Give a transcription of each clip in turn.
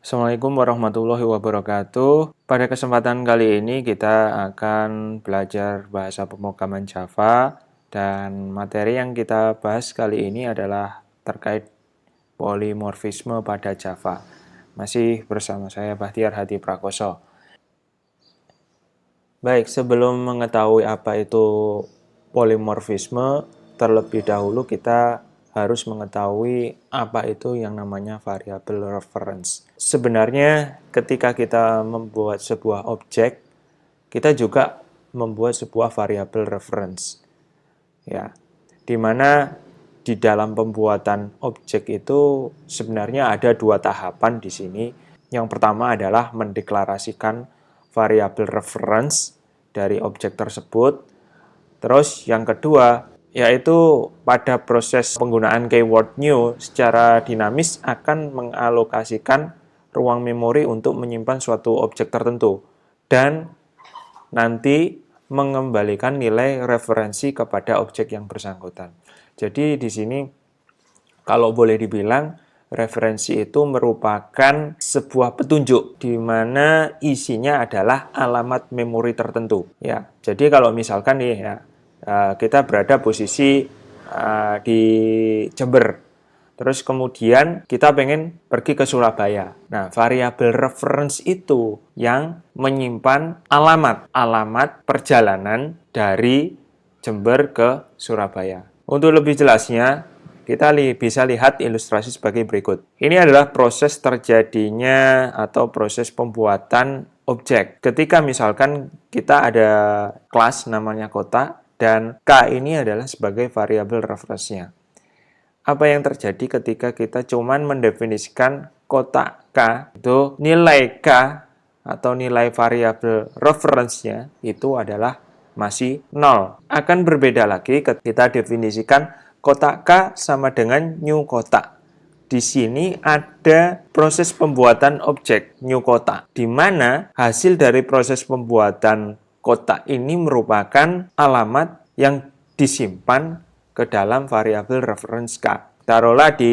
Assalamualaikum warahmatullahi wabarakatuh. Pada kesempatan kali ini kita akan belajar bahasa pemrograman Java dan materi yang kita bahas kali ini adalah terkait polimorfisme pada Java. Masih bersama saya Bahtiar Hadi Prakoso. Baik, sebelum mengetahui apa itu polimorfisme, terlebih dahulu kita harus mengetahui apa itu yang namanya variabel reference. Sebenarnya ketika kita membuat sebuah objek, kita juga membuat sebuah variabel reference. Ya, di mana di dalam pembuatan objek itu sebenarnya ada dua tahapan di sini. Yang pertama adalah mendeklarasikan variabel reference dari objek tersebut. Terus yang kedua yaitu pada proses penggunaan keyword new secara dinamis akan mengalokasikan ruang memori untuk menyimpan suatu objek tertentu dan nanti mengembalikan nilai referensi kepada objek yang bersangkutan. Jadi di sini kalau boleh dibilang referensi itu merupakan sebuah petunjuk di mana isinya adalah alamat memori tertentu. Ya, jadi kalau misalkan nih ya kita berada posisi di Jember, terus kemudian kita pengen pergi ke Surabaya. Nah, variabel reference itu yang menyimpan alamat perjalanan dari Jember ke Surabaya. Untuk lebih jelasnya, kita bisa lihat ilustrasi sebagai berikut. Ini adalah proses terjadinya atau proses pembuatan objek. Ketika misalkan kita ada kelas namanya kota, dan K ini adalah sebagai variabel referensinya. Apa yang terjadi ketika kita cuman mendefinisikan kotak K, itu nilai K atau nilai variabel referensinya itu adalah masih 0. Akan berbeda lagi ketika kita definisikan kotak K sama dengan new kotak. Di sini ada proses pembuatan objek new kotak, di mana hasil dari proses pembuatan kotak ini merupakan alamat yang disimpan ke dalam variabel reference K. Taruhlah di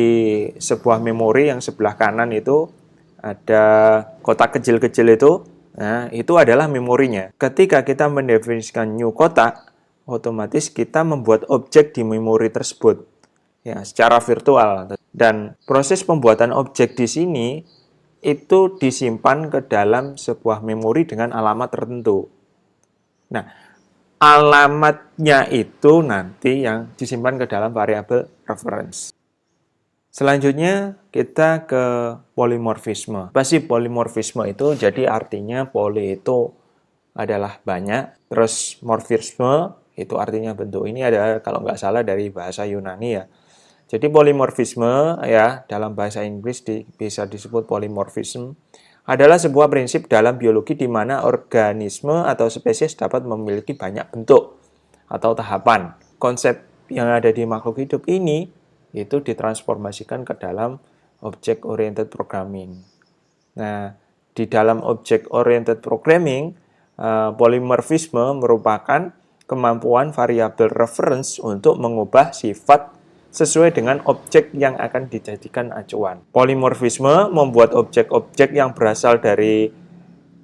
sebuah memori yang sebelah kanan itu ada kotak kecil-kecil itu, nah itu adalah memorinya. Ketika kita mendefinisikan new kotak, otomatis kita membuat objek di memori tersebut ya secara virtual, dan proses pembuatan objek di sini itu disimpan ke dalam sebuah memori dengan alamat tertentu. Nah, alamatnya itu nanti yang disimpan ke dalam variabel reference. Selanjutnya kita ke polimorfisme. Apa sih polimorfisme itu? Jadi artinya poli itu adalah banyak, terus morfisme itu artinya bentuk. Ini ada kalau nggak salah dari bahasa Yunani ya. Jadi polimorfisme ya dalam bahasa Inggris bisa disebut polymorphism adalah sebuah prinsip dalam biologi di mana organisme atau spesies dapat memiliki banyak bentuk atau tahapan. Konsep yang ada di makhluk hidup ini itu ditransformasikan ke dalam object oriented programming. Nah, di dalam object oriented programming, polimorfisme merupakan kemampuan variabel reference untuk mengubah sifat sesuai dengan objek yang akan dijadikan acuan. Polimorfisme membuat objek-objek yang berasal dari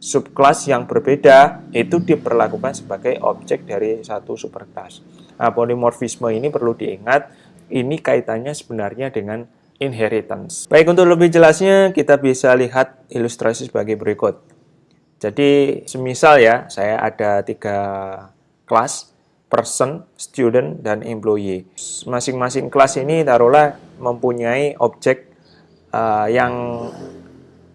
subkelas yang berbeda itu diperlakukan sebagai objek dari satu superkelas. Nah, polimorfisme ini perlu diingat, ini kaitannya sebenarnya dengan inheritance. Baik, untuk lebih jelasnya kita bisa lihat ilustrasi sebagai berikut. Jadi, semisal ya, saya ada 3 kelas, person, student, dan employee. Masing-masing kelas ini taruhlah mempunyai objek yang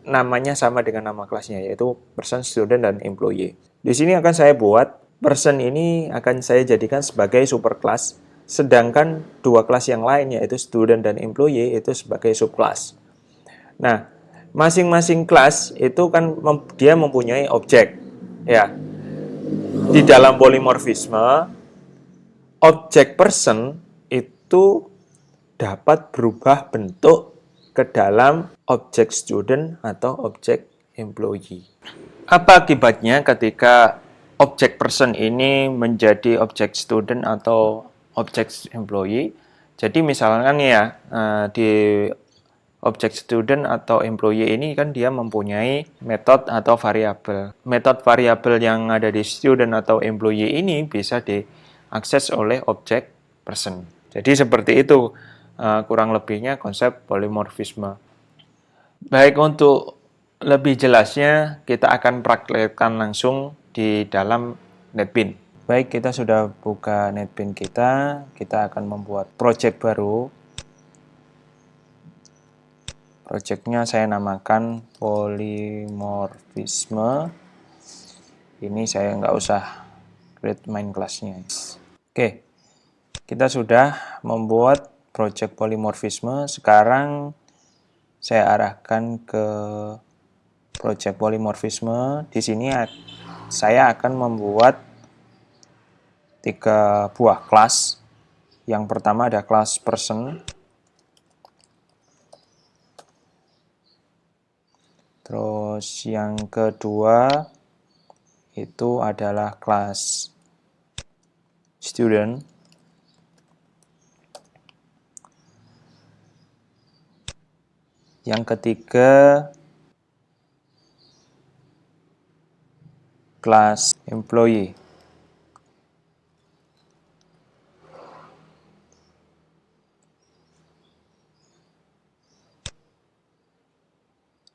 namanya sama dengan nama kelasnya, yaitu person, student, dan employee. Di sini akan saya buat person ini akan saya jadikan sebagai superclass, sedangkan 2 kelas yang lain yaitu student dan employee itu sebagai subclass. Nah, masing-masing kelas itu kan dia mempunyai objek. Ya. Di dalam polimorfisme, objek person itu dapat berubah bentuk ke dalam objek student atau objek employee. Apa akibatnya ketika objek person ini menjadi objek student atau objek employee? Jadi misalkan ya, di objek student atau employee ini kan dia mempunyai metode atau variabel. Metode variabel yang ada di student atau employee ini bisa diakses oleh objek person. Jadi seperti itu kurang lebihnya konsep polimorfisme. Baik, untuk lebih jelasnya kita akan praktekkan langsung di dalam NetBeans. Baik, kita sudah buka NetBeans kita akan membuat project baru. Projectnya saya namakan polimorfisme. Ini saya nggak usah create main class-nya. Oke, kita sudah membuat project polimorfisme. Sekarang saya arahkan ke project polimorfisme. Di sini saya akan membuat 3 buah kelas. Yang pertama ada kelas person. Terus yang kedua itu adalah kelas student. Yang ketiga kelas employee.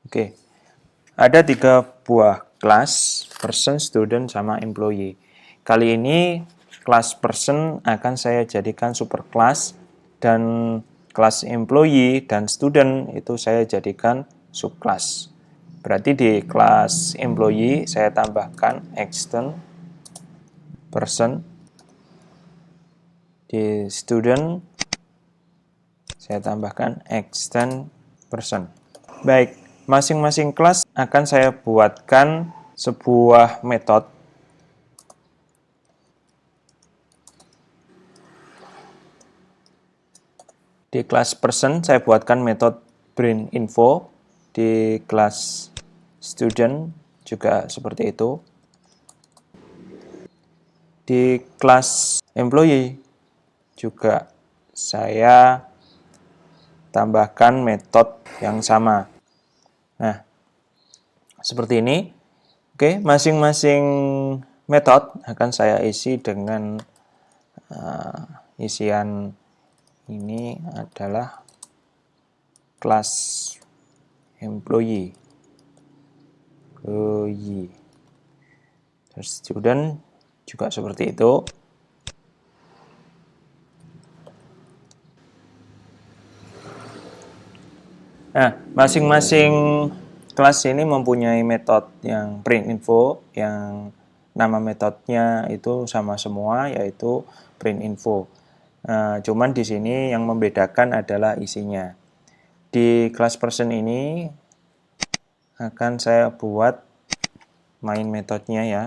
Oke. Ada 3 buah kelas, person, student, sama employee. Kali ini kelas person akan saya jadikan superclass, dan kelas employee dan student itu saya jadikan subclass. Berarti di kelas employee saya tambahkan extend person, di student saya tambahkan extend person. Baik. Masing-masing kelas akan saya buatkan sebuah metode. Di kelas person saya buatkan metode bring info. Di kelas student juga seperti itu. Di kelas employee juga saya tambahkan metode yang sama. Nah, seperti ini. Oke, masing-masing metode akan saya isi dengan isian ini adalah kelas employee. Terus student juga seperti itu. Nah, masing-masing kelas ini mempunyai metode yang print info, yang nama metodenya itu sama semua, yaitu print info. Nah, cuman di sini yang membedakan adalah isinya. Di kelas person ini akan saya buat main metodenya ya.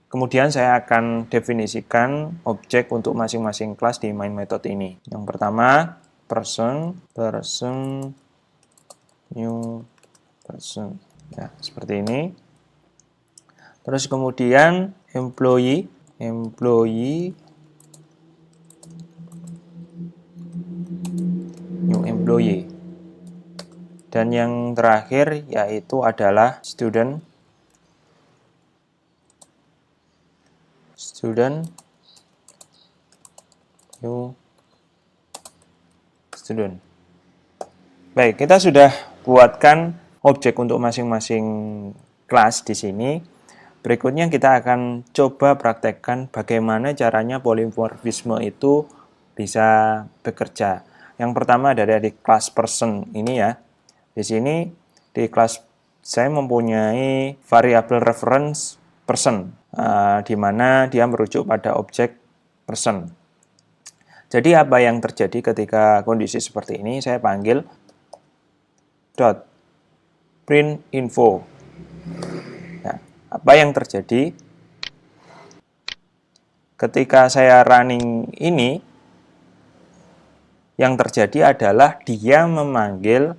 Kemudian saya akan definisikan objek untuk masing-masing kelas di main method ini. Yang pertama, person, new person. Ya, seperti ini. Terus kemudian employee, new employee. Dan yang terakhir yaitu adalah student, new student. Baik, kita sudah buatkan objek untuk masing-masing kelas di sini. Berikutnya kita akan coba praktekkan bagaimana caranya polimorfisme itu bisa bekerja. Yang pertama ada di kelas person ini ya. Di sini di kelas saya mempunyai variabel reference person, di mana dia merujuk pada objek person. Jadi apa yang terjadi ketika kondisi seperti ini? Saya panggil dot print info. Nah, apa yang terjadi ketika saya running ini? Yang terjadi adalah dia memanggil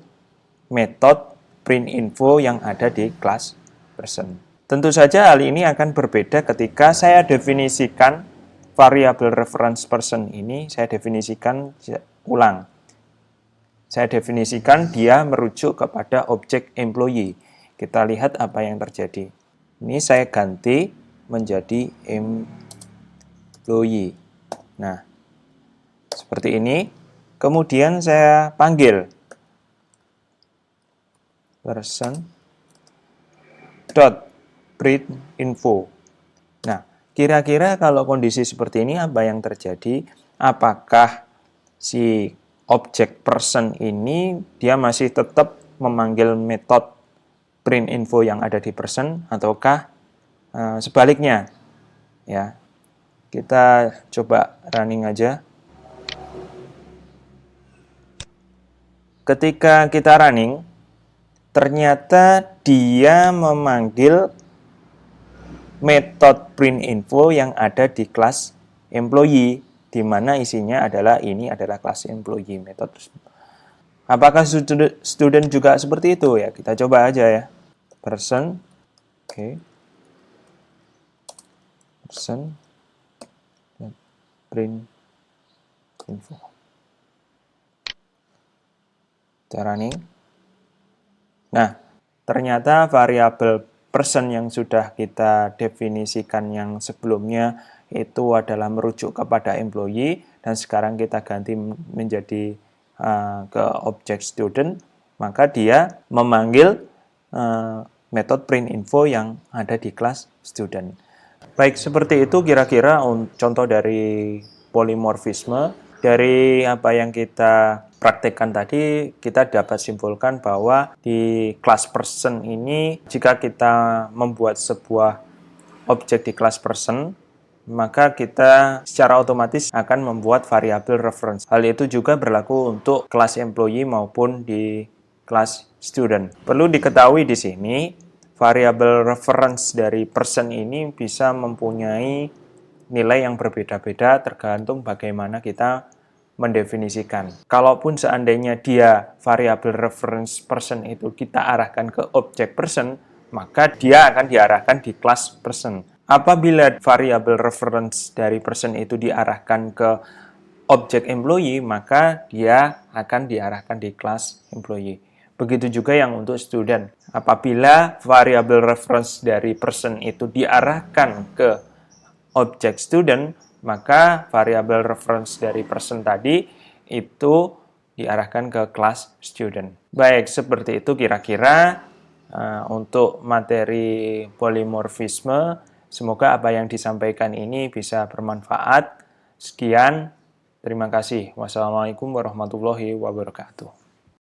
metode print info yang ada di kelas person. Tentu saja hal ini akan berbeda ketika saya definisikan variable reference person ini saya definisikan ulang. Saya definisikan dia merujuk kepada objek employee. Kita lihat apa yang terjadi. Ini saya ganti menjadi employee. Nah, seperti ini. Kemudian saya panggil person dot print info. Nah, kira-kira kalau kondisi seperti ini apa yang terjadi? Apakah si objek person ini dia masih tetap memanggil metode print info yang ada di person ataukah sebaliknya? Ya. Kita coba running aja. Ketika kita running, ternyata dia memanggil metode print info yang ada di kelas employee, di mana isinya adalah ini adalah kelas employee method. Apakah student juga seperti itu ya? Kita coba aja ya. Person, oke. Person print info. Kita running. Nah, ternyata variabel person yang sudah kita definisikan yang sebelumnya itu adalah merujuk kepada employee dan sekarang kita ganti menjadi ke objek student, maka dia memanggil metode print info yang ada di kelas student. Baik, seperti itu kira-kira contoh dari polimorfisme. Dari apa yang kita praktekkan tadi, kita dapat simpulkan bahwa di kelas person ini, jika kita membuat sebuah objek di kelas person, maka kita secara otomatis akan membuat variabel reference. Hal itu juga berlaku untuk kelas employee maupun di kelas student. Perlu diketahui di sini, variabel reference dari person ini bisa mempunyai nilai yang berbeda-beda tergantung bagaimana kita mendefinisikan. Kalaupun seandainya dia variabel reference person itu kita arahkan ke objek person, maka dia akan diarahkan di kelas person. Apabila variabel reference dari person itu diarahkan ke objek employee, maka dia akan diarahkan di kelas employee. Begitu juga yang untuk student. Apabila variabel reference dari person itu diarahkan ke objek student, maka variabel reference dari person tadi itu diarahkan ke kelas student. Baik, seperti itu kira-kira untuk materi polimorfisme. Semoga apa yang disampaikan ini bisa bermanfaat. Sekian, terima kasih. Wassalamualaikum warahmatullahi wabarakatuh.